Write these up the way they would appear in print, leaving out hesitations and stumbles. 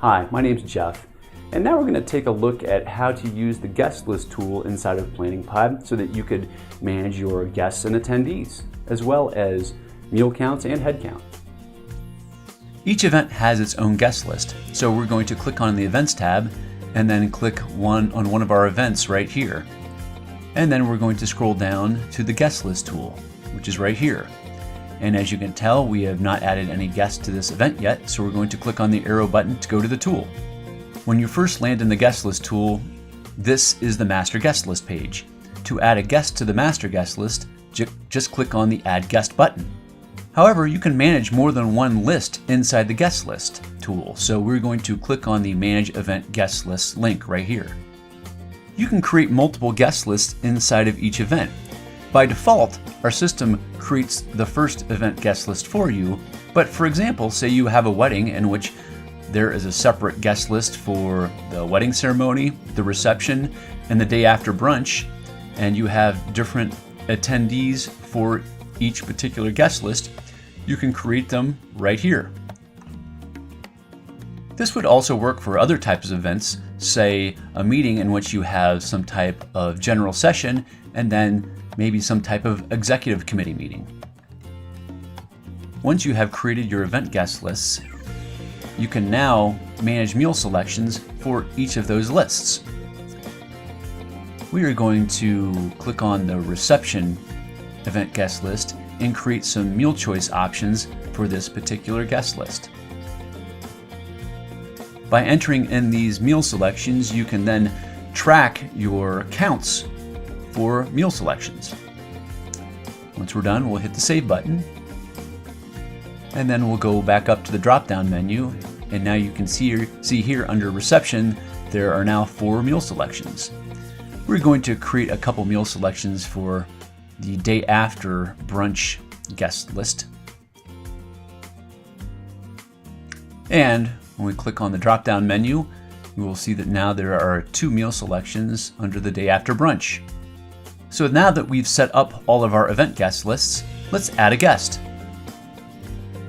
Hi, my name's Jeff, and now we're going to take a look at how to use the guest list tool inside of PlanningPod so that you could manage your guests and attendees, as well as meal counts and head count. Each event has its own guest list, so we're going to click on the Events tab and then click on one of our events right here. And then we're going to scroll down to the guest list tool, which is right here. And as you can tell, we have not added any guests to this event yet, so we're going to click on the arrow button to go to the tool. When you first land in the guest list tool, this is the master guest list page. To add a guest to the master guest list, just click on the Add Guest button. However, you can manage more than one list inside the guest list tool, so we're going to click on the Manage Event Guest List link right here. You can create multiple guest lists inside of each event. By default, our system creates the first event guest list for you, but for example, say you have a wedding in which there is a separate guest list for the wedding ceremony, the reception, and the day after brunch, and you have different attendees for each particular guest list, you can create them right here. This would also work for other types of events, say a meeting in which you have some type of general session and then maybe some type of executive committee meeting. Once you have created your event guest lists, you can now manage meal selections for each of those lists. We are going to click on the reception event guest list and create some meal choice options for this particular guest list. By entering in these meal selections, you can then track your counts for meal selections. Once we're done, we'll hit the Save button, and then we'll go back up to the drop-down menu, and now you can see here under Reception, there are now 4 meal selections. We're going to create a couple meal selections for the day after brunch guest list. And when we click on the drop-down menu, we will see that now there are 2 meal selections under the day after brunch. So now that we've set up all of our event guest lists, let's add a guest.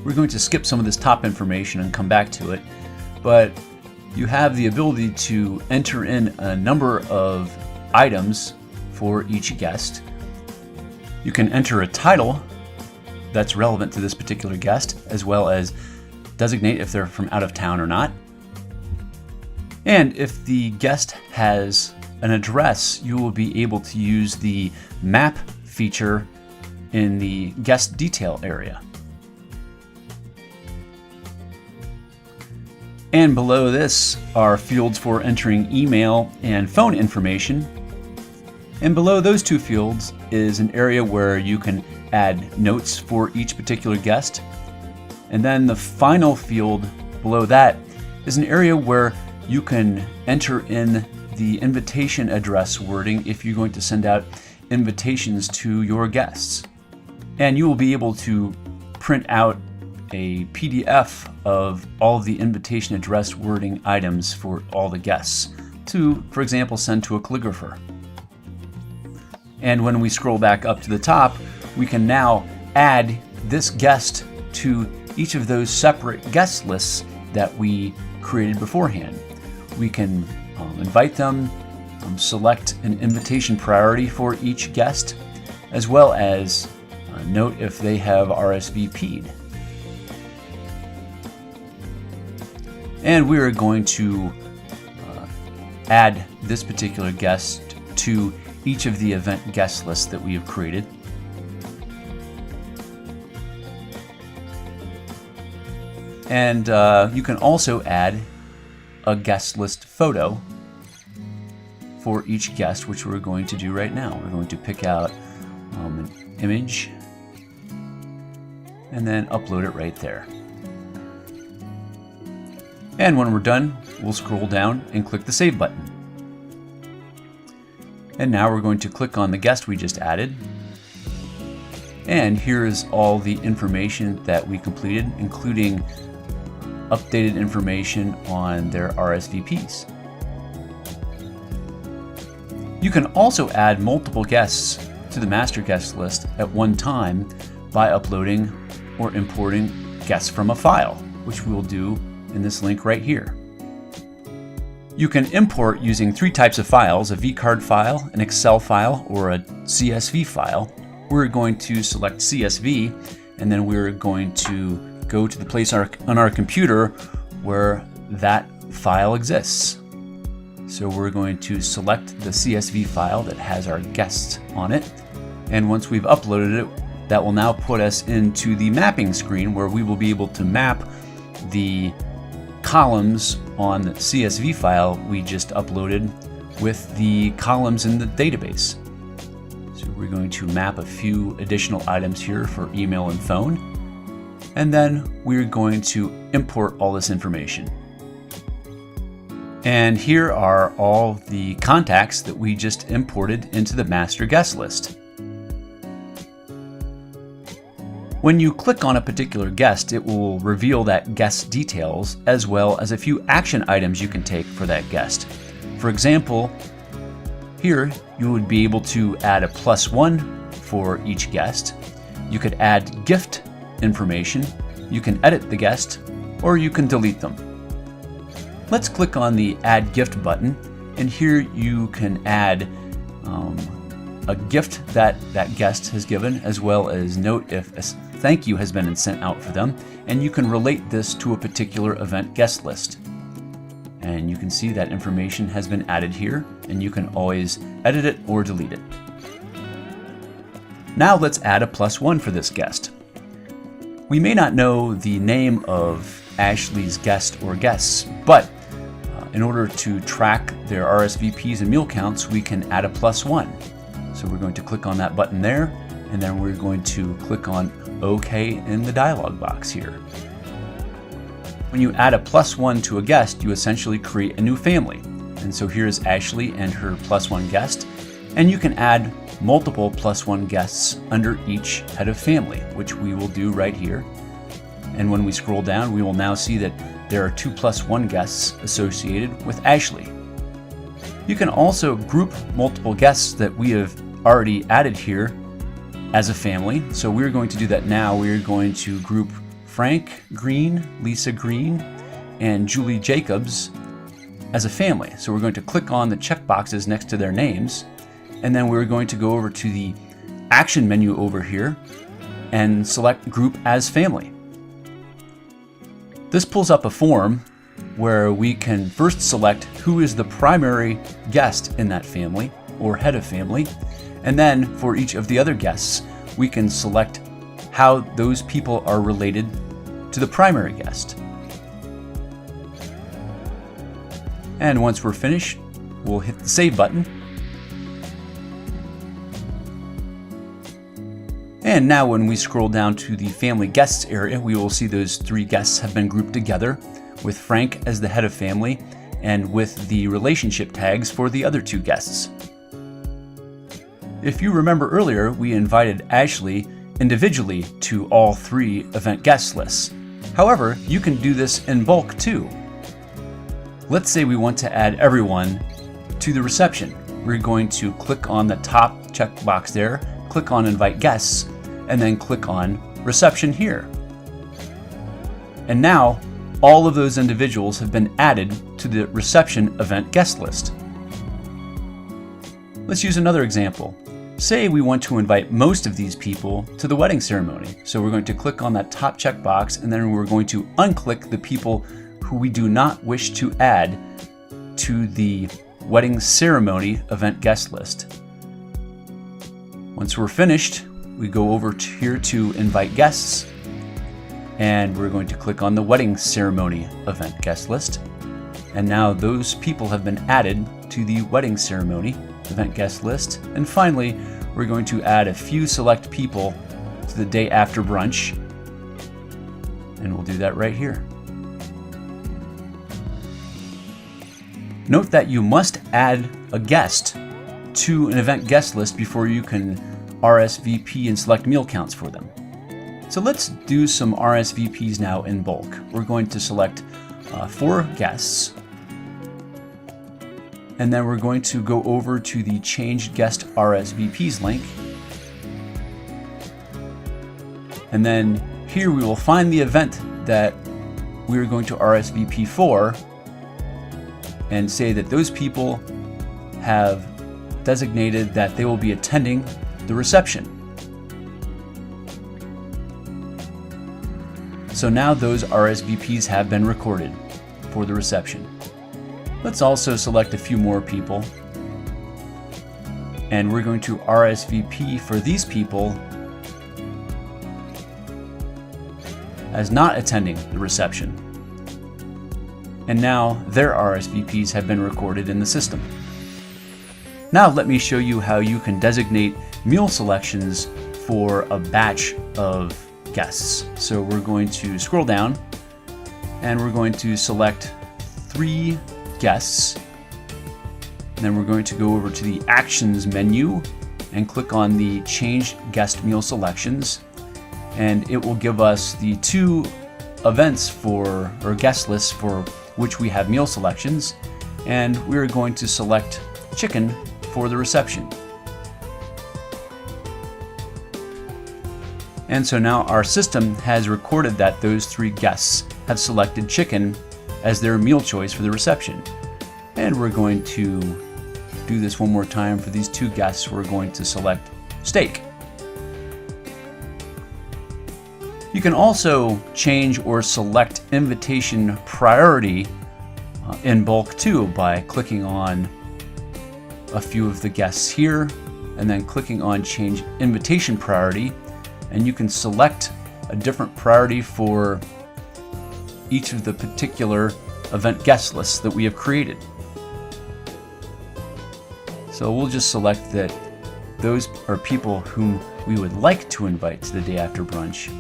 We're going to skip some of this top information and come back to it, but you have the ability to enter in a number of items for each guest. You can enter a title that's relevant to this particular guest, as well as designate if they're from out of town or not. And if the guest has an address, you will be able to use the map feature in the guest detail area. And below this are fields for entering email and phone information. And below those 2 fields is an area where you can add notes for each particular guest. And then the final field below that is an area where you can enter in the invitation address wording if you're going to send out invitations to your guests. And you will be able to print out a PDF of all of the invitation address wording items for all the guests to, for example, send to a calligrapher. And when we scroll back up to the top, we can now add this guest to each of those separate guest lists that we created beforehand. We can invite them, select an invitation priority for each guest, as well as note if they have RSVP'd. And we are going to add this particular guest to each of the event guest lists that we have created. And you can also add a guest list photo for each guest, which we're going to do right now. We're going to pick out an image and then upload it right there. And when we're done, we'll scroll down and click the Save button. And now we're going to click on the guest we just added. And here is all the information that we completed, including updated information on their RSVPs. You can also add multiple guests to the master guest list at one time by uploading or importing guests from a file, which we will do in this link right here. You can import using three types of files: a vCard file, an Excel file, or a CSV file. We're going to select CSV, and then we're going to go to the place on our computer where that file exists. So we're going to select the CSV file that has our guests on it. And once we've uploaded it, that will now put us into the mapping screen where we will be able to map the columns on the CSV file we just uploaded with the columns in the database. So we're going to map a few additional items here for email and phone. And then we're going to import all this information. And here are all the contacts that we just imported into the master guest list. When you click on a particular guest, it will reveal that guest's details as well as a few action items you can take for that guest. For example, here you would be able to add a +1 for each guest. You could add gift information, you can edit the guest, or you can delete them. Let's click on the Add Gift button, and here you can add a gift that that guest has given, as well as note if a thank you has been sent out for them, and you can relate this to a particular event guest list. And you can see that information has been added here, and you can always edit it or delete it. Now let's add a +1 for this guest. We may not know the name of Ashley's guest or guests, but in order to track their RSVPs and meal counts, we can add a +1. So we're going to click on that button there, and then we're going to click on OK in the dialog box here. When you add a +1 to a guest, you essentially create a new family. And so here's Ashley and her +1 guest, and you can add multiple +1 guests under each head of family, which we will do right here. And when we scroll down, we will now see that there are 2 +1 guests associated with Ashley. You can also group multiple guests that we have already added here as a family. So we're going to do that now. We're going to group Frank Green, Lisa Green, and Julie Jacobs as a family. So we're going to click on the checkboxes next to their names, and then we're going to go over to the action menu over here and select Group as Family. This pulls up a form where we can first select who is the primary guest in that family or head of family, and then for each of the other guests, we can select how those people are related to the primary guest. And once we're finished, we'll hit the Save button. And now when we scroll down to the Family Guests area, we will see those 3 guests have been grouped together, with Frank as the head of family and with the relationship tags for the other 2 guests. If you remember earlier, we invited Ashley individually to all 3 event guest lists. However, you can do this in bulk too. Let's say we want to add everyone to the reception. We're going to click on the top checkbox there, click on Invite Guests, and then click on Reception here. And now, all of those individuals have been added to the reception event guest list. Let's use another example. Say we want to invite most of these people to the wedding ceremony. So we're going to click on that top checkbox, and then we're going to unclick the people who we do not wish to add to the wedding ceremony event guest list. Once we're finished, we go over here to Invite Guests, and we're going to click on the wedding ceremony event guest list. And now those people have been added to the wedding ceremony event guest list. And finally, we're going to add a few select people to the day after brunch, and we'll do that right here. Note that you must add a guest to an event guest list before you can RSVP and select meal counts for them. So let's do some RSVPs now in bulk. We're going to select 4 guests, and then we're going to go over to the Change Guest RSVPs link. And then here we will find the event that we're going to RSVP for, and say that those people have designated that they will be attending the reception. So now those RSVPs have been recorded for the reception. Let's also select a few more people, and we're going to RSVP for these people as not attending the reception. And now their RSVPs have been recorded in the system. Now let me show you how you can designate meal selections for a batch of guests. So we're going to scroll down and we're going to select 3 guests. And then we're going to go over to the Actions menu and click on the Change Guest Meal Selections. And it will give us the 2 events or guest lists for which we have meal selections. And we're going to select chicken for the reception. And so now our system has recorded that those 3 guests have selected chicken as their meal choice for the reception. And we're going to do this one more time for these 2 guests. We're going to select steak. You can also change or select invitation priority in bulk too by clicking on a few of the guests here and then clicking on change invitation priority, and you can select a different priority for each of the particular event guest lists that we have created. So we'll just select that those are people whom we would like to invite to the day after brunch,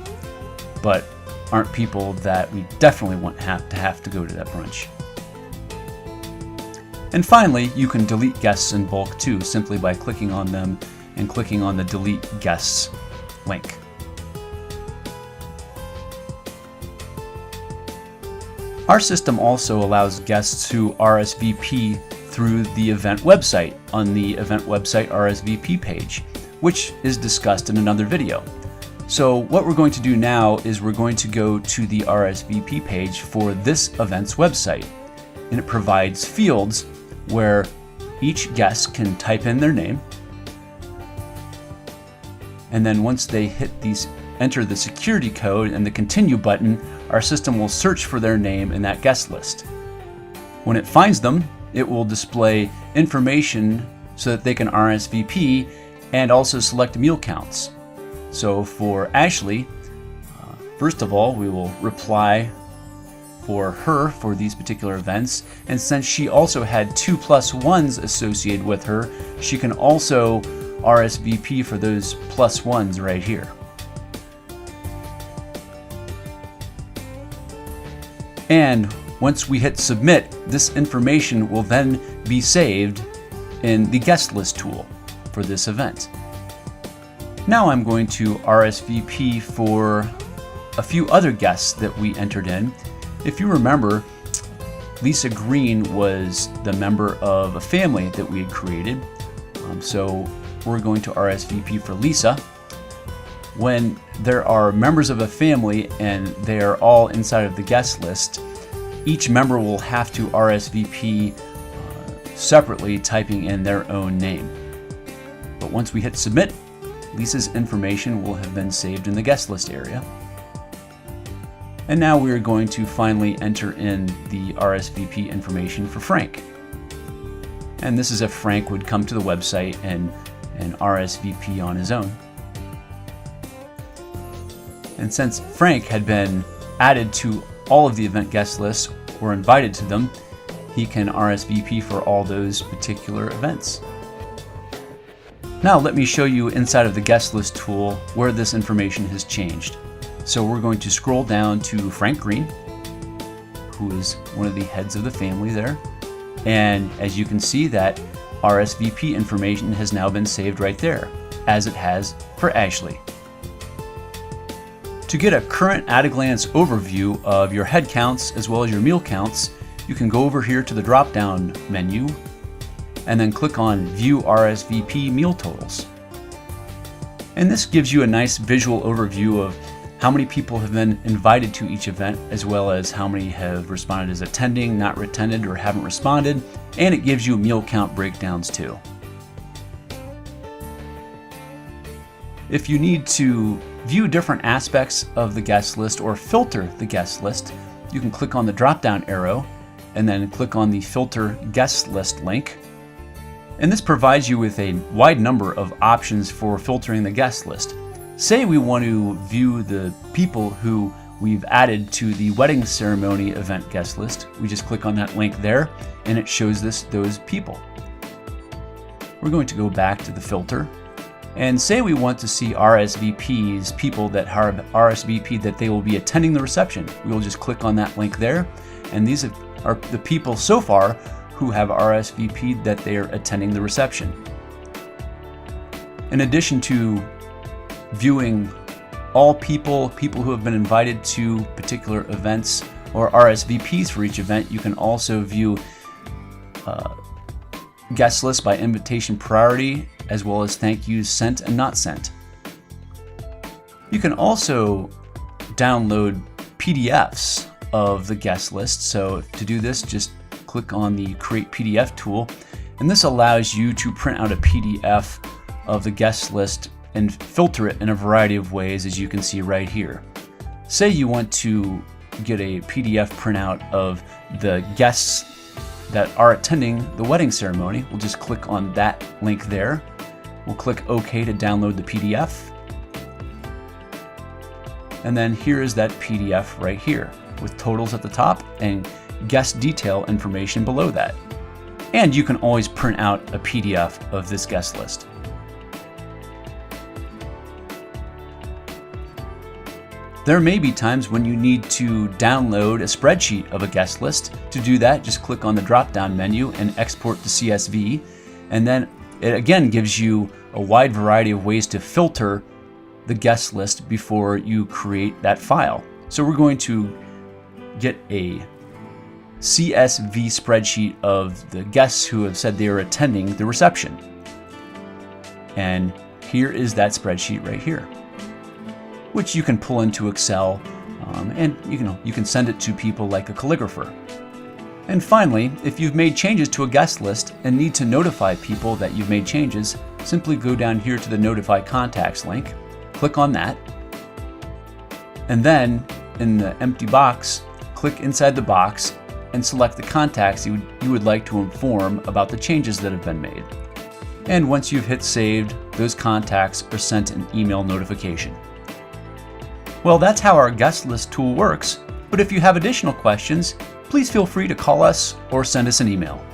but aren't people that we definitely want to have to go to that brunch. And finally, you can delete guests in bulk too, simply by clicking on them and clicking on the Delete Guests link. Our system also allows guests to RSVP through the event website on the event website RSVP page, which is discussed in another video. So what we're going to do now is we're going to go to the RSVP page for this event's website, and it provides fields where each guest can type in their name, and then once they enter the security code and the continue button, our system will search for their name in that guest list. When it finds them, it will display information so that they can RSVP and also select meal counts. So for Ashley, first of all, we will reply for her for these particular events, and since she also had 2 +1s associated with her, she can also RSVP for those +1s right here. And once we hit submit, this information will then be saved in the guest list tool for this event. Now I'm going to RSVP for a few other guests that we entered in. If you remember, Lisa Green was the member of a family that we had created. So we're going to RSVP for Lisa. When there are members of a family and they are all inside of the guest list, each member will have to RSVP separately, typing in their own name. But once we hit submit, Lisa's information will have been saved in the guest list area. And now we are going to finally enter in the RSVP information for Frank. And this is if Frank would come to the website and RSVP on his own. And since Frank had been added to all of the event guest lists or invited to them, he can RSVP for all those particular events. Now let me show you inside of the guest list tool where this information has changed. So we're going to scroll down to Frank Green, who is one of the heads of the family there. And as you can see, that RSVP information has now been saved right there, as it has for Ashley. To get a current at-a-glance overview of your head counts as well as your meal counts, you can go over here to the drop-down menu and then click on View RSVP Meal Totals. And this gives you a nice visual overview of how many people have been invited to each event, as well as how many have responded as attending, not attended, or haven't responded, and it gives you meal count breakdowns too. If you need to view different aspects of the guest list or filter the guest list, you can click on the drop-down arrow and then click on the Filter Guest List link. And this provides you with a wide number of options for filtering the guest list. Say we want to view the people who we've added to the wedding ceremony event guest list. We just click on that link there and it shows us those people. We're going to go back to the filter. And say we want to see RSVPs, people that have RSVP that they will be attending the reception. We will just click on that link there. And these are the people so far who have RSVP'd that they are attending the reception. In addition to viewing all people who have been invited to particular events or RSVPs for each event, you can also view guest lists by invitation priority, as well as thank yous sent and not sent. You can also download PDFs of the guest list. So to do this, just click on the Create PDF tool, and this allows you to print out a PDF of the guest list and filter it in a variety of ways, as you can see right here. Say you want to get a PDF printout of the guests that are attending the wedding ceremony. We'll just click on that link there. We'll click OK to download the PDF. And then here is that PDF right here with totals at the top and guest detail information below that. And you can always print out a PDF of this guest list. There may be times when you need to download a spreadsheet of a guest list. To do that, just click on the drop-down menu and export to CSV, and then it again gives you a wide variety of ways to filter the guest list before you create that file. So we're going to get a CSV spreadsheet of the guests who have said they are attending the reception. And here is that spreadsheet right here, which you can pull into Excel, and you can send it to people like a calligrapher. And finally, if you've made changes to a guest list and need to notify people that you've made changes, simply go down here to the Notify Contacts link, click on that, and then in the empty box, click inside the box and select the contacts you would like to inform about the changes that have been made. And once you've hit Saved, those contacts are sent an email notification. Well, that's how our guest list tool works, but if you have additional questions, please feel free to call us or send us an email.